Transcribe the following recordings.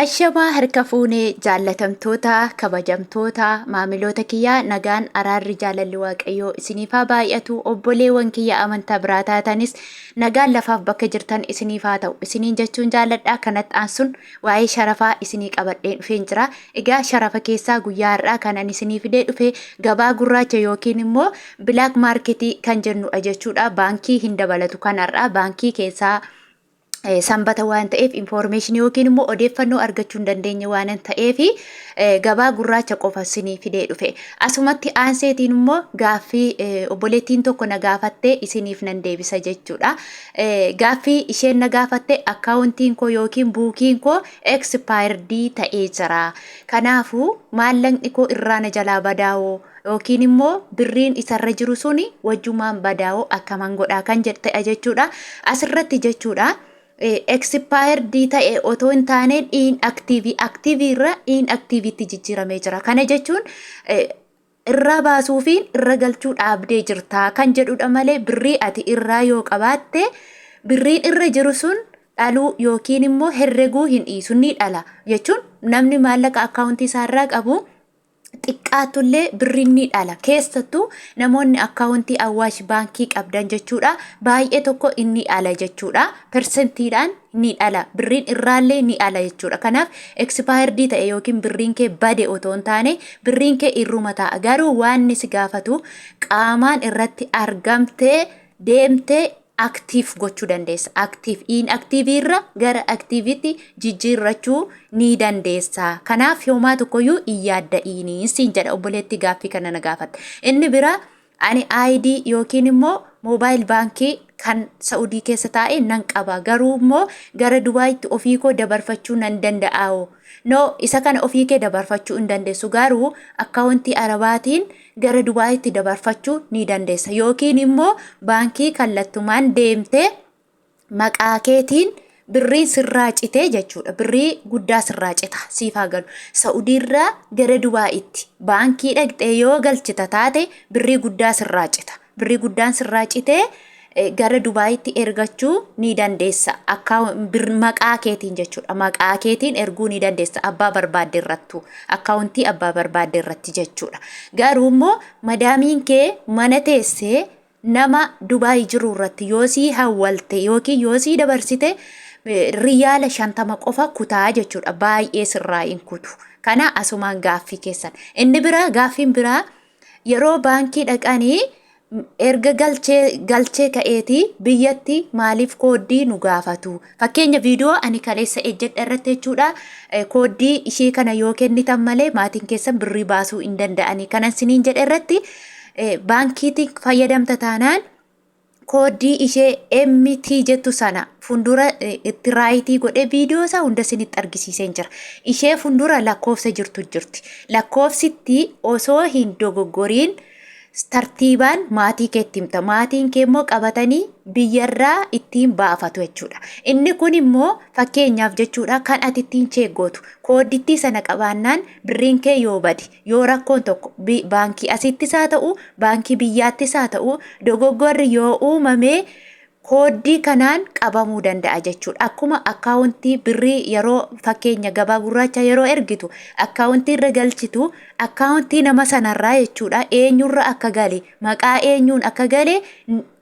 Ashamaa harka fuunee jaallatamtoota kabajamtoota maamiloota kiyyaa nagaan araarri jaalalli waaqayyoo isiniif haa baay'atu obboleewwan kiyya amantaa biraa taatanis nagaan lafaaf bakka jirtan isiniif haa ta'u isiniin jechuun jaalladhaa kanatti aansun waa'ee sharafaa isinii qabadheen dhufeen jira. Egaa sharafa keessaa guyyaa har'aa kanan isinii fidee dhufe gabaa gurraacha yookiin immoo bilaak maarketii kan jennu jechuudha. Baankii hin dabalatu kanarraa baankii keessaa sanbata waan ta'eef information yookiin immoo odeeffannoo argachuu hin dandeenye waan ta'eef gabaa gurraacha qofa isinii fidee dhufe. Asumatti aanseetiin immoo gaaffii obboleettiin tokko na gaafattee isiniif nan deebisa jechuudha. Gaaffii isheen na gaafatte akkaawuntiin koo yookiin buukiin koo expired ta'ee jira. Kanaafuu maallaqni koo irraa na jalaa badaa'oo yookiin immoo birriin isarra jiru suni wajjumaan badaa'oo akkaman godhaa kan jedhe jechuudha. Asirratti jechuudha. Expired ta'e otoo hin taane inactive irra inactivetti jijjiiramee jira. Kana jechuun irraa baasuufiin irra galchuu dhaabdee jirta kan jedhudha malee birrii ati irraa yoo qabaatte birriin irra jiru sun dhaluu yookiin immoo herreguu hin dhiisu ni dhala jechuun namni maallaqa akkaawuntii isaarraa qabu xiqqaatullee birriin ni dhala. Keessattuu namoonni akkaawuntii Awwaash baankii qabdan jechuudha baay'ee tokko inni dhala jechuudha. Persentiidhaan ni dhala birriin irraallee ni dhala jechuudha. Kanaaf expired ta'e yookiin birriin kee bade otoo hin taane birriin kee irruma ta'a. Garuu waan si gaafatu qaamaan irratti argamtee deemtee active gochuu dandeessa. Inactive irra gara activetti jijjiirrachuu ni dandeessa. Kanaaf yoomaa tokkoyyuu iyyaadda'iinii siin jedha obboleetti gaaffii kana na gaafatte. Inni bira ani ID yookiin immoo mobile baankii kan Saudii keessa taa'e nan qaba. Garuu immoo gara Dubaayitti ofii koo dabarfachuu nan danda'aa. No, isa kana ofii kee dabarfachuu hin dandeessu. Garuu akkaawuntii Arabaatiin gara Dubaayitti dabarfachuu ni dandeessa. Yookiin immoo baankii kallattumaan deemtee maqaa keetiin birrii sirraa citee jechuudha. Birrii guddaa sirraa cita siif haa galu. Saudiirraa gara Dubaayitti baankii dhaqxee yoo galchita taate birrii guddaa sirraa cita. Birrii guddaan sirraa citee gara Dubaayitti ergachuu ni dandeessa. Maqaa keetiin jechuudha. Maqaa keetiin erguu ni dandeessa abbaa barbaadde irrattu. Akkaawuntii abbaa barbaadde irratti jechuudha. Garuu immoo madaamiin kee mana teessee nama Dubaay jiru irratti yoo sii hawwalte yookiin yoo sii dabarsite riyaala 50 qofa kutaa jechuudha. Baay'ee sirraa hin kutu. Kana asumaan gaaffii keessan. Inni biraa gaaffiin biraa yeroo baankii dhaqanii erga galchee ka'eeti biyyatti maaliif kooddii nu gaafatu. Fakkeenya viidiyoo ani kaleessa ejjedha irratti jechuudha. Kooddii ishee kana yoo kennitan malee maatiin keessan birrii baasuu hin danda'ani. Kanan siniin jedhe irratti baankiitiin fayyadamta taanaan kooddii ishee MT jettu sana fundura itti raayitii godhee viidiyoo isaa hunda sinitti argisiiseen jira. Ishee fundura lakkoofsa jirti. Lakkoofsitti osoo hin dogoggoriin tartiibaan maatii keetti himta. Maatiin kee immoo qabatanii biyyarraa ittiin baafatu jechuudha. Inni kun immoo fakkeenyaaf jechuudha kan ati ittiin cheeggootu. Kooddittii sana qabaannaan birriin kee yoo bade yoo rakkoon tokko baankii asittis haa ta'u baankii biyyaattis haa ta'u dogoggorri yoo uumame kooddii kanaan qabamuu danda'a jechuudha. Akkuma akkaawuntii birrii yeroo fakkeenya gabaa gurraacha yeroo ergitu akkaawuntii irra galchitu akkaawuntii nama sanarraa jechuudha. Eenyurra akka gale maqaa eenyuun akka gale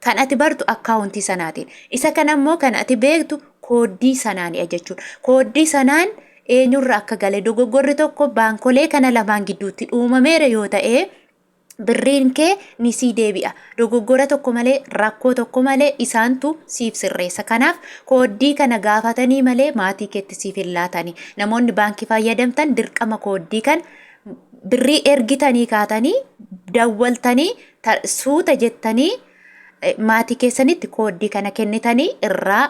kan ati bartu akkaawuntii sanaatiin. Isa kana immoo kan ati beektu kooddii sanaani jechuudha. Kooddii sanaan eenyurra akka gale dogoggorri tokko baankolee kana lamaan gidduutti uumameera yoo ta'e birriin kee ni sii deebi'a. Dogoggora tokko malee rakkoo tokko malee isaantu siif sirreessa. Kanaaf kooddii kana gaafatanii malee maatii keetti siif hin laatani. Namoonni baankii fayyadamtan dirqama kooddii kan birrii ergitanii kaatanii dawwaltanii suuta jettanii maatii keessanitti kooddii kana kennitanii irraa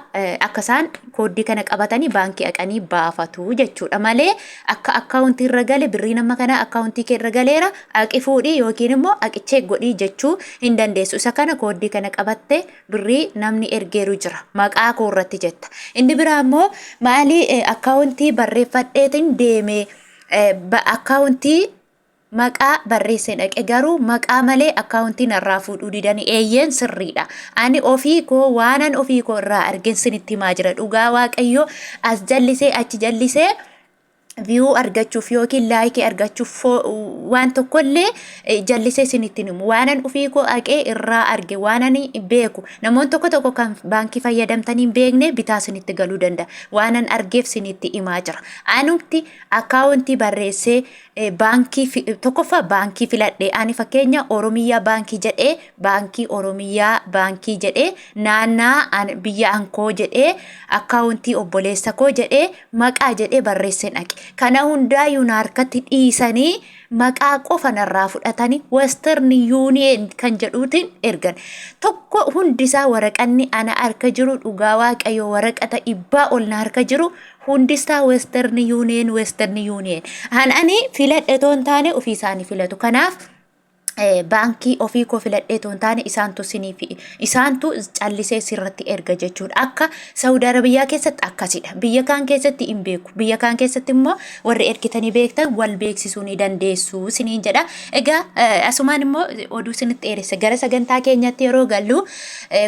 akka isaan kooddii kana qabatanii baankii dhaqanii baafatu jechuudha. Malee akka akkaawuntii irra gale birrii nama kana akkaawuntii kee irra galeera haqi fuudhii yookiin immoo haqichee godhii jechuu hin dandeessu. Isa kana kooddii kana qabatte birrii namni ergeeru jira maqaa koo irratti jetta. Inni biraa immoo maali akkaawuntii barreeffadheetiin deeme akkaawuntii maqaa barreessee dhaqe garuu maqaa malee akkaawuntiin irraa fuudhuu didanii eeyyeen sirriidha. Ani ofii koo waanan ofii koo irraa argeen sinitti himaa jira. Dhugaa waaqayyoo as jallisee achi jallisee view argachuuf yookiin like argachuuf waan tokkollee jallisee isinitti himu waanan ufii koo aqee irraa arge waanan beeku namoonni tokko kan baankii fayyadamtanii beekne bitaa isinitti galuu danda'a waanan argeef isinitti himaa jira anumti akkaawuntii barreessee baankii tokkoffaa baankii filadhee ani fakkeenya Oromiyaa baankii jedhee baankii Oromiyaa baankii jedhee naannaa biyya ankoo jedhee akkaawuntii obboleessa koo jedhee maqaa jedhee barreessee dhaqe kana hundaa yuuna harkatti dhiisanii maqaa qofa narraa fudhatanii Western Union kan jedhuutiin ergan tokko hundisaa waraqanni ana harka jiru dhugaa waaqayyo waraqata ibbaa ol na harka jiru hundisaa Western Union ani filadhe toon taane ofii isaanii filatu kanaaf baankii ofii koo filadhee toon taane isaantu callisee sirratti erga jechuudha akka Saudi Arabiyaa keessatti akkasidha biyya kaan keessatti hin beeku biyya kaan keessatti immoo warri ergitanii beektan wal beeksisuu ni dandeessu siniin jedha egaa asumaan immoo oduu sinitti dheeresse gara sagantaa keenyatti yeroo gallu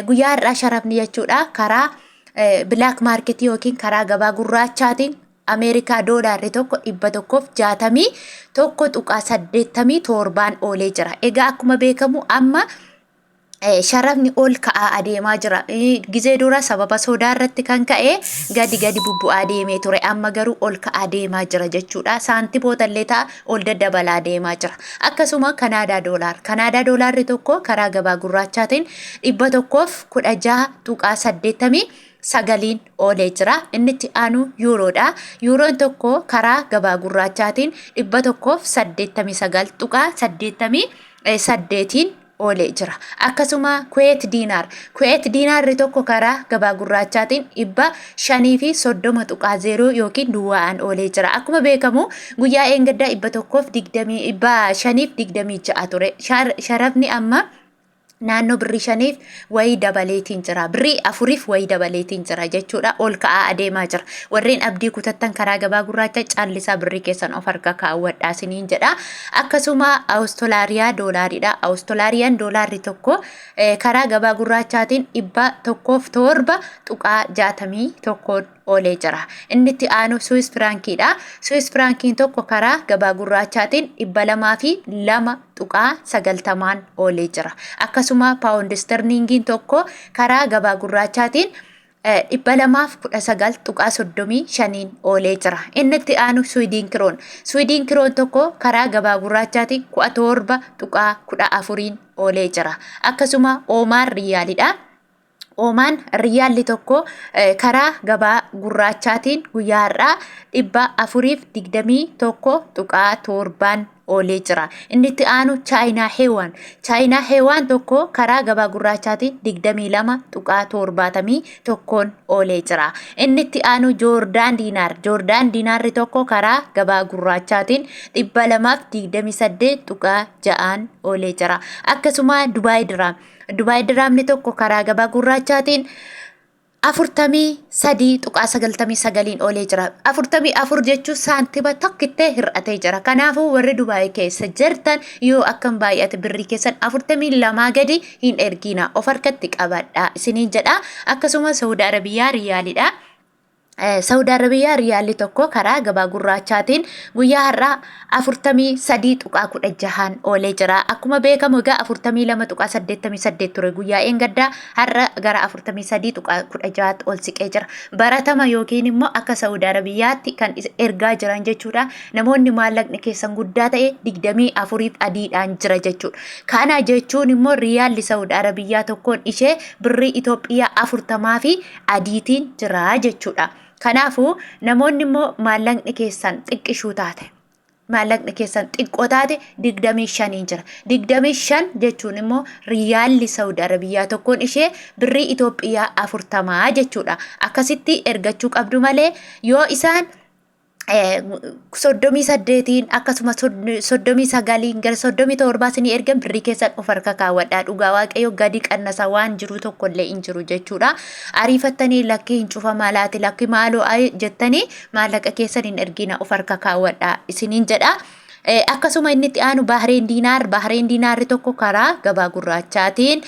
guyyaa har'aa sharaafni jechuudha karaa black market yookiin karaa gabaa gurraachaatiin Amerikaa doolaarri tokko 160 tokko tuqaa 87 oolee jira. Egaa akkuma beekamu amma sharaafni ol ka'aa adeemaa jira. Gizee dura sababa sodaa irratti kan ka'e gadi bubbu'aa adeemee ture. Amma garuu ol ka'aa adeemaa jira jechuudha. Saantiboota illee ta'a ol daddabalaa adeemaa jira. Akkasuma Kanaadaa doolaarri tokko karaa gabaa gurraachaatiin 116 tuqaa 80 sagaliin oolee jira innitti aanu yuuroodha yuuroon tokko karaa gabaa gurraachaatiin 189 tuqaa 88 oolee jira akkasuma Kuwait diinaarri tokko karaa gabaa gurraachaatiin 530 tuqaa 0 yookiin duwwaan oolee jira akkuma beekamu guyyaa eengaddaa 526 ture sharaafni amma naannoo birrii 5 wayii dabaleetiin jira birrii 4 wayii dabaleetiin jira jechuudha ol ka'aa adeemaa jira warreen abdii kutattan karaa gabaa gurraacha callisaa birrii keessan of harka kaawwadhaa siniin jedha akkasuma Awustiraaliyaa doolaaridha Awustiraaliyaa doolaarri tokko karaa gabaa gurraachaatiin 107 tuqaa 61 oolee jira innitti aanu Swiss frankiidha Swiss frankiin tokko karaa gabaa gurraachaatiin 202 tuqaa 90 oolee jira akkasuma paawundi sterlingiin tokko karaa gabaa gurraachaatiin 219 tuqaa 35 oolee jira innitti aanu Sweden kiroon tokko karaa gabaa gurraachaatiin 17 tuqaa 14 oolee jira akkasuma Omaan riyaalidha Oman riyaalli tokko karaa gabaa gurraachaatiin guyyaa har'aa 421 tuqaa 7 oolee jira innitti aanu Chaayinaa heewaan tokko karaa gabaa gurraachaatiin 22 tuqaa 71 oolee jira innitti aanu Joordaan diinaarri tokko karaa gabaa gurraachaatiin 228 tuqaa 6 oolee jira akkasuma Dubaay diraamni tokko karaa gabaa gurraachaatiin 43 tuqaa 99 oolee jira 44 jechuun saantiba tokkittee hir'atee jira kanaafuu warri Dubaay keessa jirtan yoo akkam baay'ate birrii keessan 42 gadi hin ergina of harkatti qabadha isiniin jedha akkasuma Saudi Arabiyaa riyaalidha Saudi Arabiyaa riyaalli tokko karaa gabaa gurraachaatiin guyyaa har'aa 43 tuqaa 16 oolee jira akkuma beekamu egaa 42 tuqaa 88 ture guyyaa eengaddaa har'a gara 43 tuqaa 16 ol siqee jira baratama yookiin immoo akka Saudi Arabiyaatti kan ergaa jiran jechuudha namoonni maallaqni keessan guddaa ta'e 24 adiidhaan jira jechuudha kana jechuun immoo riyaalli Saudi Arabiyaa tokkoon ishee birrii Itoophiyaa 40 fi adiitiin jira jechuudha Kanaafuu namoonni immoo maallaqni keessan xiqqishuu taate maallaqni keessan xiqqoo taate 25 jira 25 jechuun immoo riyaalli Saudi Arabiyaa tokkoon ishee birrii Itoophiyaa 40 jechuudha akkasitti ergachuu qabdu malee yoo isaan 38 akkasuma 39 gara 37 sini ergan birrii keessan of harka kaawwadhaa dhugaa waaqayyo gadi qannasa waan jiru tokkollee hin jiru jechuudha ariifattanii lakkii hin cufamaa laati lakkii maaloo jettanii maallaqa keessan hin ergina of harka kaawwadhaa isiniin jedha akkasuma inni itti aanu Bahareen diinaarri tokko karaa gabaa gurraachaatiin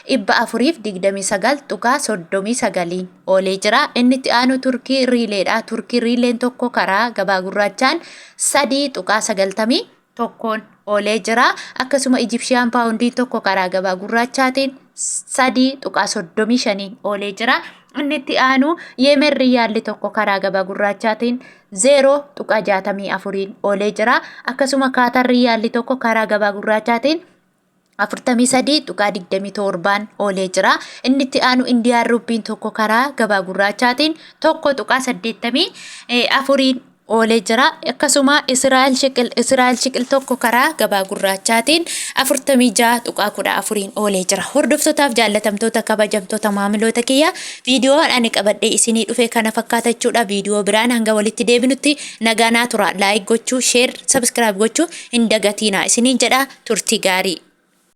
429.39 oolee jira. Inni itti aanu Turkii riileedha. Turkii riileen tokko karaa gabaa gurraachaan 3.91 oolee jira. Akkasuma Ijipshiyaan paawundiin tokko karaa gabaa gurraachaatiin 3.35 oolee jira. Inni itti aanu Yemen riyaalli tokko karaa gabaa gurraachaatiin 0.64 oolee jira. Akkasuma Kaatar riyaalli tokko karaa gabaa gurraachaatiin 43.27 oolee jira. Inni itti aanu Indiyaan ruuppiin tokko karaa gabaa gurraachaatiin 1.84 oolee jira. Akkasuma Israa'el shiqil tokko karaa gabaa gurraachaatiin 46.14 oolee jira. Hordoftootaaf jaallatamtoota kabajamtoota maamiloota kiyya viidiyoon ani qabadhee isinii dhufe kana fakkaatachuudha. Viidiyoo biraan hanga walitti deebinutti nagaa naa tura. Laayik gochuu, sheer, sabskiraayib gochuu hin dagatinaa isiniin jedha. Turtii gaarii.